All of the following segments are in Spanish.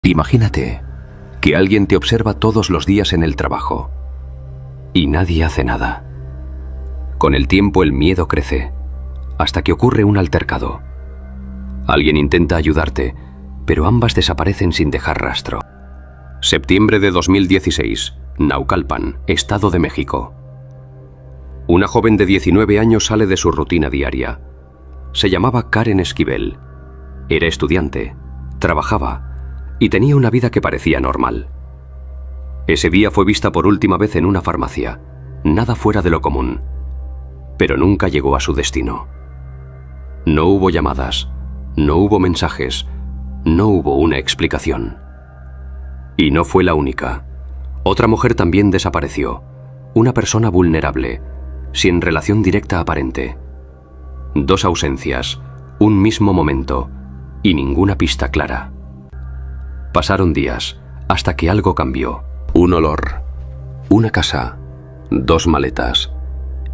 Imagínate que alguien te observa todos los días en el trabajo y nadie hace nada. Con el tiempo el miedo crece, hasta que ocurre un altercado. Alguien intenta ayudarte, pero ambas desaparecen sin dejar rastro. Septiembre de 2016, Naucalpan, Estado de México. Una joven de 19 años sale de su rutina diaria. Se llamaba Karen Esquivel. Era estudiante, trabajaba y tenía una vida que parecía normal. Ese día fue vista por última vez en una farmacia, nada fuera de lo común, pero nunca llegó a su destino. No hubo llamadas, no hubo mensajes, no hubo una explicación. Y no fue la única. Otra mujer también desapareció, una persona vulnerable, sin relación directa aparente. 2 ausencias, un mismo momento y ninguna pista clara. Pasaron días hasta que algo cambió. Un olor, una casa, 2 maletas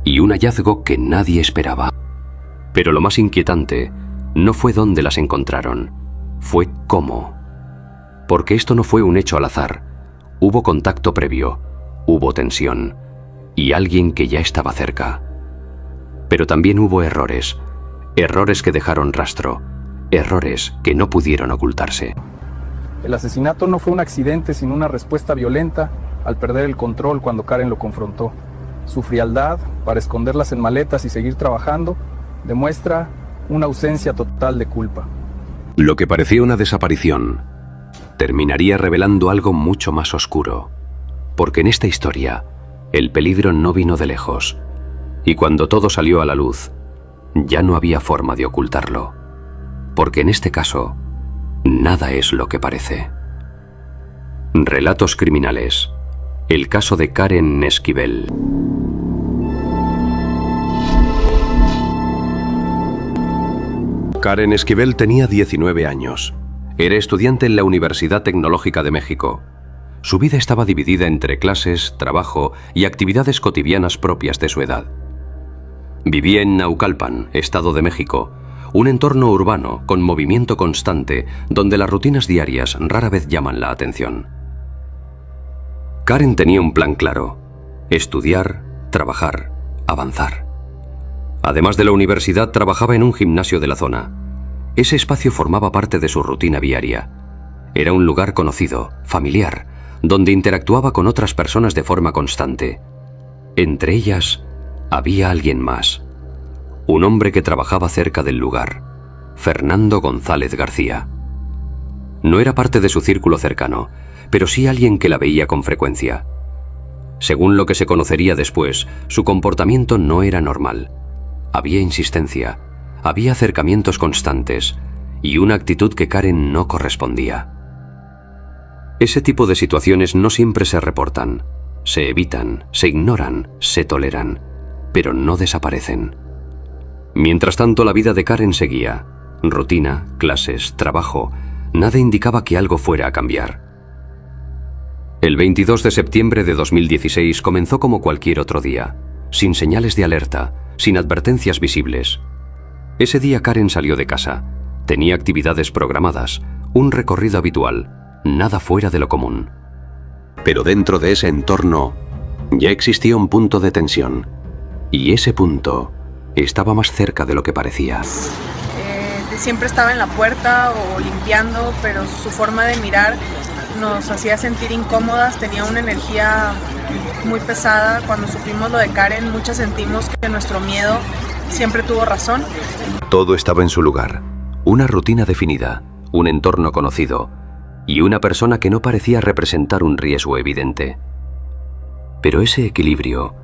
y un hallazgo que nadie esperaba. Pero lo más inquietante no fue dónde las encontraron, fue cómo. Porque esto no fue un hecho al azar. Hubo contacto previo, hubo tensión y alguien que ya estaba cerca. Pero también hubo errores, errores que dejaron rastro, errores que no pudieron ocultarse. El asesinato no fue un accidente, sino una respuesta violenta al perder el control cuando Karen lo confrontó. Su frialdad para esconderlas en maletas y seguir trabajando demuestra una ausencia total de culpa. Lo que parecía una desaparición terminaría revelando algo mucho más oscuro, porque en esta historia el peligro no vino de lejos, y cuando todo salió a la luz, ya no había forma de ocultarlo, porque en este caso, nada es lo que parece. Relatos criminales. El caso de Karen Esquivel. Karen Esquivel tenía 19 años. Era estudiante en la Universidad Tecnológica de México. Su vida estaba dividida entre clases, trabajo y actividades cotidianas propias de su edad. Vivía en Naucalpan, Estado de México, un entorno urbano con movimiento constante donde las rutinas diarias rara vez llaman la atención. Karen tenía un plan claro: estudiar, trabajar, avanzar. Además de la universidad, trabajaba en un gimnasio de la zona. Ese espacio formaba parte de su rutina diaria. Era un lugar conocido, familiar, donde interactuaba con otras personas de forma constante. Entre ellas, había alguien más. Un hombre que trabajaba cerca del lugar, Fernando González García. No era parte de su círculo cercano, pero sí alguien que la veía con frecuencia. Según lo que se conocería después, su comportamiento no era normal. Había insistencia, había acercamientos constantes y una actitud que Karen no correspondía. Ese tipo de situaciones no siempre se reportan, se evitan, se ignoran, se toleran, pero no desaparecen. Mientras tanto, la vida de Karen seguía. Rutina, clases, trabajo, nada indicaba que algo fuera a cambiar. El 22 de septiembre de 2016 comenzó como cualquier otro día, sin señales de alerta, sin advertencias visibles. Ese día Karen salió de casa. Tenía actividades programadas, un recorrido habitual, nada fuera de lo común. Pero dentro de ese entorno ya existía un punto de tensión, y ese punto estaba más cerca de lo que parecía. Siempre estaba en la puerta o limpiando, pero su forma de mirar nos hacía sentir incómodas, tenía una energía muy pesada. Cuando supimos lo de Karen, muchas sentimos que nuestro miedo siempre tuvo razón. Todo estaba en su lugar, una rutina definida, un entorno conocido y una persona que no parecía representar un riesgo evidente. Pero ese equilibrio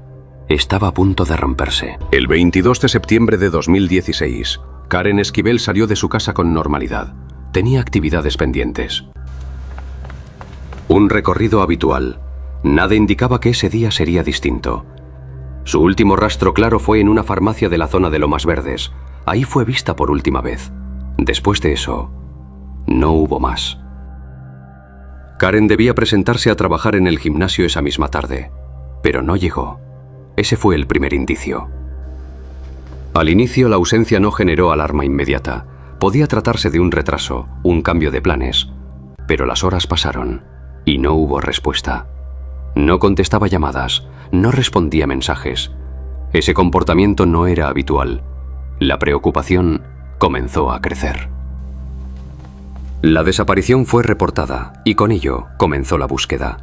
estaba a punto de romperse. El 22 de septiembre de 2016, Karen Esquivel salió de su casa con normalidad. Tenía actividades pendientes. Un recorrido habitual. Nada indicaba que ese día sería distinto. Su último rastro claro fue en una farmacia de la zona de Lomas Verdes. Ahí fue vista por última vez. Después de eso, no hubo más. Karen debía presentarse a trabajar en el gimnasio esa misma tarde, pero no llegó. Ese fue el primer indicio. Al inicio, la ausencia no generó alarma inmediata. Podía tratarse de un retraso, un cambio de planes. Pero las horas pasaron y no hubo respuesta. No contestaba llamadas, no respondía mensajes. Ese comportamiento no era habitual. La preocupación comenzó a crecer. La desaparición fue reportada y con ello comenzó la búsqueda.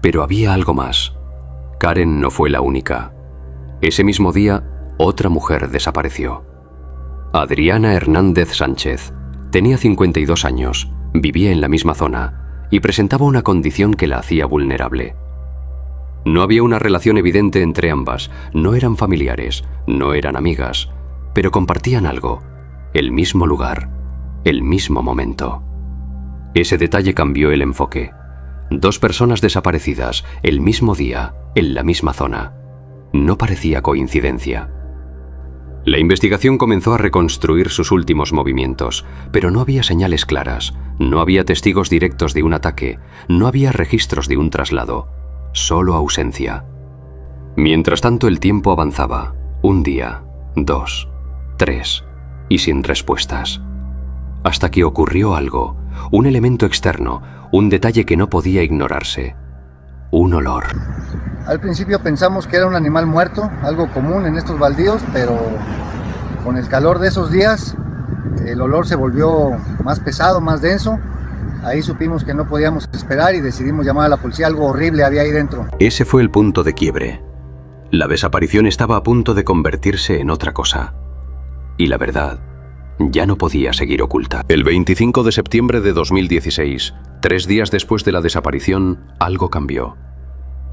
Pero había algo más. Karen no fue la única. Ese mismo día, otra mujer desapareció. Adriana Hernández Sánchez tenía 52 años, vivía en la misma zona y presentaba una condición que la hacía vulnerable. No había una relación evidente entre ambas, no eran familiares, no eran amigas, pero compartían algo, el mismo lugar, el mismo momento. Ese detalle cambió el enfoque. Dos personas desaparecidas, el mismo día, en la misma zona. No parecía coincidencia. La investigación comenzó a reconstruir sus últimos movimientos, pero no había señales claras, no había testigos directos de un ataque, no había registros de un traslado, solo ausencia. Mientras tanto el tiempo avanzaba, un día, 2, 3, y sin respuestas. Hasta que ocurrió algo, un elemento externo, un detalle que no podía ignorarse. Un olor. Al principio pensamos que era un animal muerto, algo común en estos baldíos, pero con el calor de esos días, el olor se volvió más pesado, más denso. Ahí supimos que no podíamos esperar y decidimos llamar a la policía, algo horrible había ahí dentro. Ese fue el punto de quiebre. La desaparición estaba a punto de convertirse en otra cosa. Y la verdad ya no podía seguir oculta. El 25 de septiembre de 2016, 3 días después de la desaparición, algo cambió.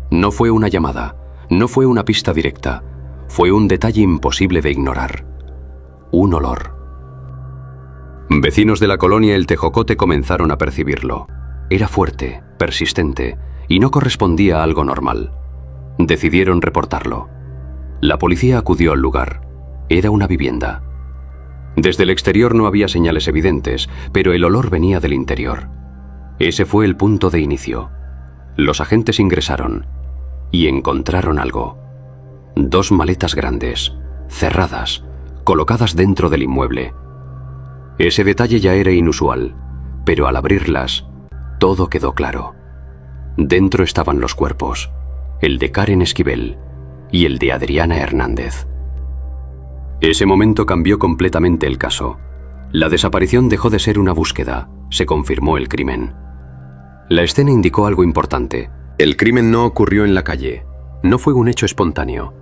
No fue una llamada, no fue una pista directa, fue un detalle imposible de ignorar. Un olor. Vecinos de la colonia El Tejocote comenzaron a percibirlo. Era fuerte, persistente, y no correspondía a algo normal. Decidieron reportarlo. La policía acudió al lugar. Era una vivienda. Desde el exterior no había señales evidentes, pero el olor venía del interior. Ese fue el punto de inicio. Los agentes ingresaron y encontraron algo. 2 maletas grandes, cerradas, colocadas dentro del inmueble. Ese detalle ya era inusual, pero al abrirlas, todo quedó claro. Dentro estaban los cuerpos, el de Karen Esquivel y el de Adriana Hernández. Ese momento cambió completamente el caso. La desaparición dejó de ser una búsqueda, se confirmó el crimen. La escena indicó algo importante. El crimen no ocurrió en la calle, no fue un hecho espontáneo.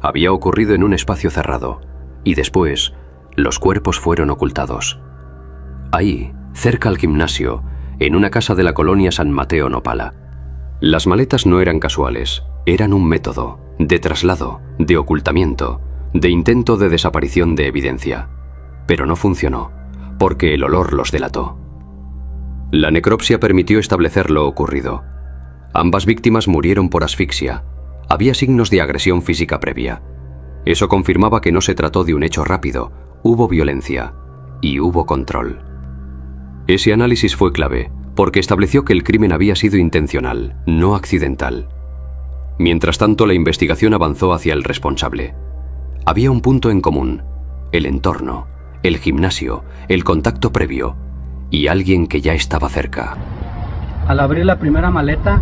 Había ocurrido en un espacio cerrado, y después, los cuerpos fueron ocultados. Ahí, cerca al gimnasio, en una casa de la colonia San Mateo Nopala. Las maletas no eran casuales, eran un método, de traslado, de ocultamiento, de intento de desaparición de evidencia. Pero no funcionó, porque el olor los delató. La necropsia permitió establecer lo ocurrido. Ambas víctimas murieron por asfixia. Había signos de agresión física previa. Eso confirmaba que no se trató de un hecho rápido, hubo violencia y hubo control. Ese análisis fue clave, porque estableció que el crimen había sido intencional, no accidental. Mientras tanto, la investigación avanzó hacia el responsable. Había un punto en común: el entorno, el gimnasio, el contacto previo y alguien que ya estaba cerca. Al abrir la primera maleta,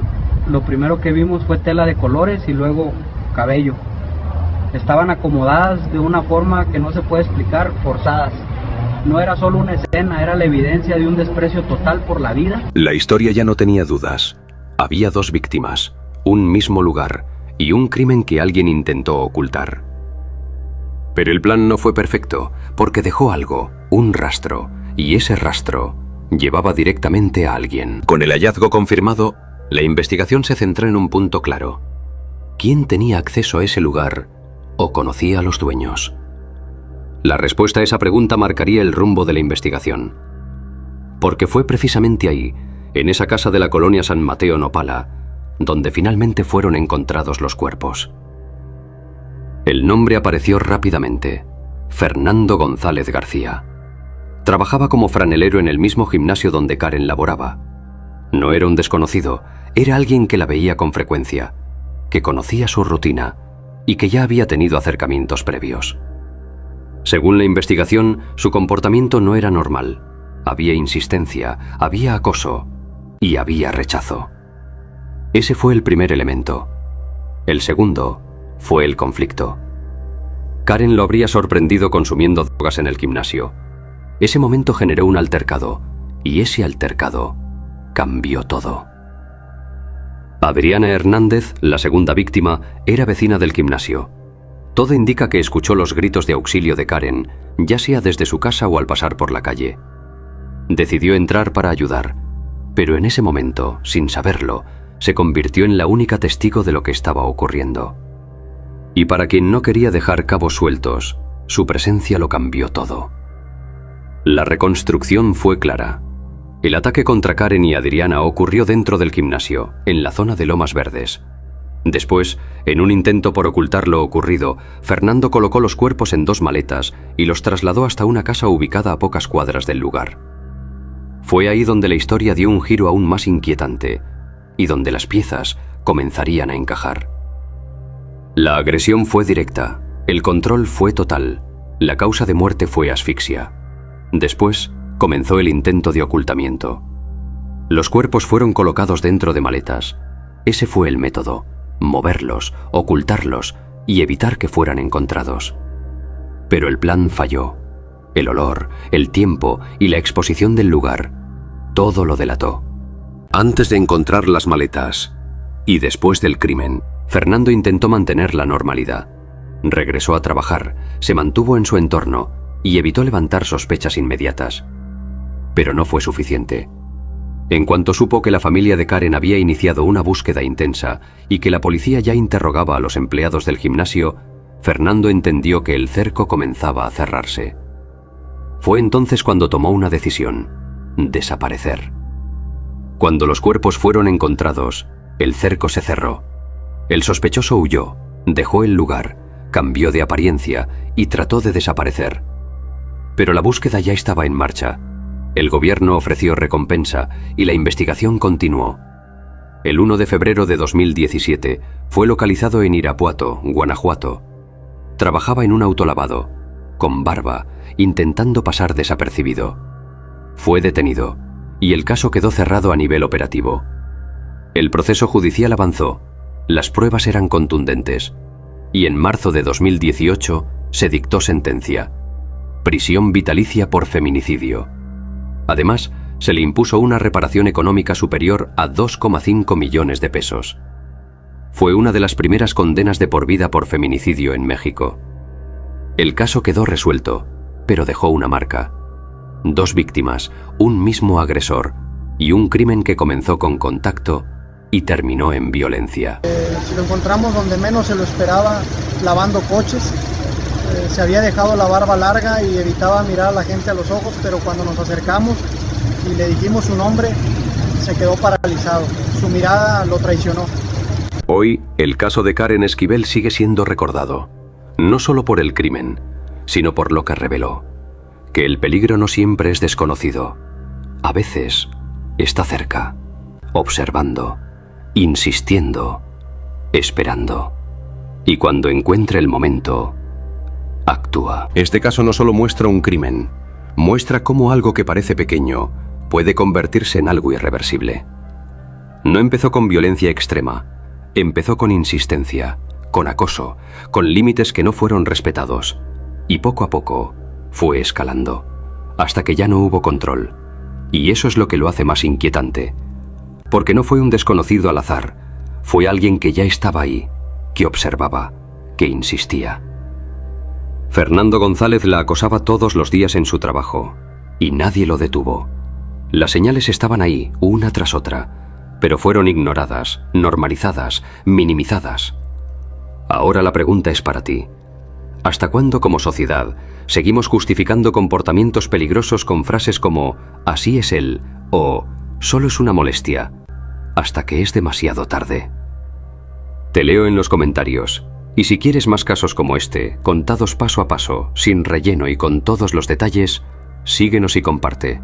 lo primero que vimos fue tela de colores y luego cabello. Estaban acomodadas de una forma que no se puede explicar, forzadas. No era solo una escena, era la evidencia de un desprecio total por la vida. La historia ya no tenía dudas. Había 2 víctimas, un mismo lugar y un crimen que alguien intentó ocultar. Pero el plan no fue perfecto, porque dejó algo, un rastro, y ese rastro llevaba directamente a alguien. Con el hallazgo confirmado, la investigación se centró en un punto claro. ¿Quién tenía acceso a ese lugar o conocía a los dueños? La respuesta a esa pregunta marcaría el rumbo de la investigación. Porque fue precisamente ahí, en esa casa de la colonia San Mateo Nopala, donde finalmente fueron encontrados los cuerpos. El nombre apareció rápidamente: Fernando González García. Trabajaba como franelero en el mismo gimnasio donde Karen laboraba. No era un desconocido, era alguien que la veía con frecuencia, que conocía su rutina y que ya había tenido acercamientos previos. Según la investigación, su comportamiento no era normal. Había insistencia, había acoso, y había rechazo. Ese fue el primer elemento. El segundo fue el conflicto. Karen lo habría sorprendido consumiendo drogas en el gimnasio. Ese momento generó un altercado, y ese altercado cambió todo. Adriana Hernández, la segunda víctima, era vecina del gimnasio. Todo indica que escuchó los gritos de auxilio de Karen, ya sea desde su casa o al pasar por la calle. Decidió entrar para ayudar, pero en ese momento, sin saberlo, se convirtió en la única testigo de lo que estaba ocurriendo. Y para quien no quería dejar cabos sueltos, su presencia lo cambió todo. La reconstrucción fue clara. El ataque contra Karen y Adriana ocurrió dentro del gimnasio, en la zona de Lomas Verdes. Después, en un intento por ocultar lo ocurrido, Fernando colocó los cuerpos en 2 maletas y los trasladó hasta una casa ubicada a pocas cuadras del lugar. Fue ahí donde la historia dio un giro aún más inquietante y donde las piezas comenzarían a encajar. La agresión fue directa, el control fue total, la causa de muerte fue asfixia. Después, comenzó el intento de ocultamiento. Los cuerpos fueron colocados dentro de maletas. Ese fue el método: moverlos, ocultarlos y evitar que fueran encontrados. Pero el plan falló. El olor, el tiempo y la exposición del lugar, todo lo delató. Antes de encontrar las maletas y después del crimen, Fernando intentó mantener la normalidad. Regresó a trabajar, se mantuvo en su entorno y evitó levantar sospechas inmediatas. Pero no fue suficiente. En cuanto supo que la familia de Karen había iniciado una búsqueda intensa y que la policía ya interrogaba a los empleados del gimnasio, Fernando entendió que el cerco comenzaba a cerrarse. Fue entonces cuando tomó una decisión: desaparecer. Cuando los cuerpos fueron encontrados, el cerco se cerró. El sospechoso huyó, dejó el lugar, cambió de apariencia y trató de desaparecer. Pero la búsqueda ya estaba en marcha. El gobierno ofreció recompensa y la investigación continuó. El 1 de febrero de 2017 fue localizado en Irapuato, Guanajuato. Trabajaba en un autolavado, con barba, intentando pasar desapercibido. Fue detenido y el caso quedó cerrado a nivel operativo. El proceso judicial avanzó, las pruebas eran contundentes y en marzo de 2018 se dictó sentencia: prisión vitalicia por feminicidio. Además, se le impuso una reparación económica superior a 2,5 millones de pesos. Fue una de las primeras condenas de por vida por feminicidio en México. El caso quedó resuelto, pero dejó una marca. 2 víctimas, un mismo agresor y un crimen que comenzó con contacto y terminó en violencia. Lo encontramos donde menos se lo esperaba, lavando coches. Se había dejado la barba larga y evitaba mirar a la gente a los ojos, pero cuando nos acercamos y le dijimos su nombre, se quedó paralizado. Su mirada lo traicionó. Hoy, el caso de Karen Esquivel sigue siendo recordado, no solo por el crimen, sino por lo que reveló: que el peligro no siempre es desconocido. A veces está cerca, observando, insistiendo, esperando. Y cuando encuentre el momento, actúa. Este caso no solo muestra un crimen, muestra cómo algo que parece pequeño puede convertirse en algo irreversible. No empezó con violencia extrema, empezó con insistencia, con acoso, con límites que no fueron respetados, y poco a poco fue escalando, hasta que ya no hubo control. Y eso es lo que lo hace más inquietante, porque no fue un desconocido al azar, fue alguien que ya estaba ahí, que observaba, que insistía. Fernando González la acosaba todos los días en su trabajo, y nadie lo detuvo. Las señales estaban ahí, una tras otra, pero fueron ignoradas, normalizadas, minimizadas. Ahora la pregunta es para ti: ¿hasta cuándo como sociedad seguimos justificando comportamientos peligrosos con frases como «así es él» o «solo es una molestia», hasta que es demasiado tarde? Te leo en los comentarios. Y si quieres más casos como este, contados paso a paso, sin relleno y con todos los detalles, síguenos y comparte.